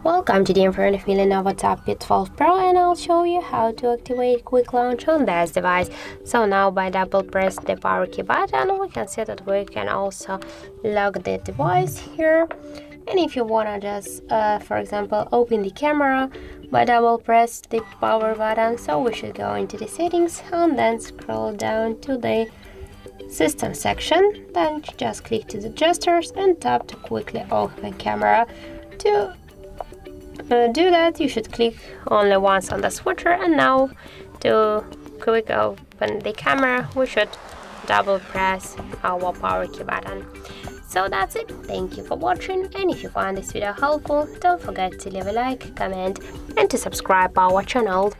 Welcome to the in front of me LENOVO Tab P12 Pro, and I'll show you how to activate quick launch on this device. So now by double press the power key button, we can see that we can also lock the device here. And if you wanna just for example open the camera, by double press the power button, so we should go into the settings and then scroll down to the system section. Then just click to the gestures and tap to quickly open camera. To do that, you should click only once on the switcher, and now to quick open the camera we should double press our power key button. So that's it. Thank you for watching, and if you found this video helpful, don't forget to leave a like, comment and to subscribe our channel.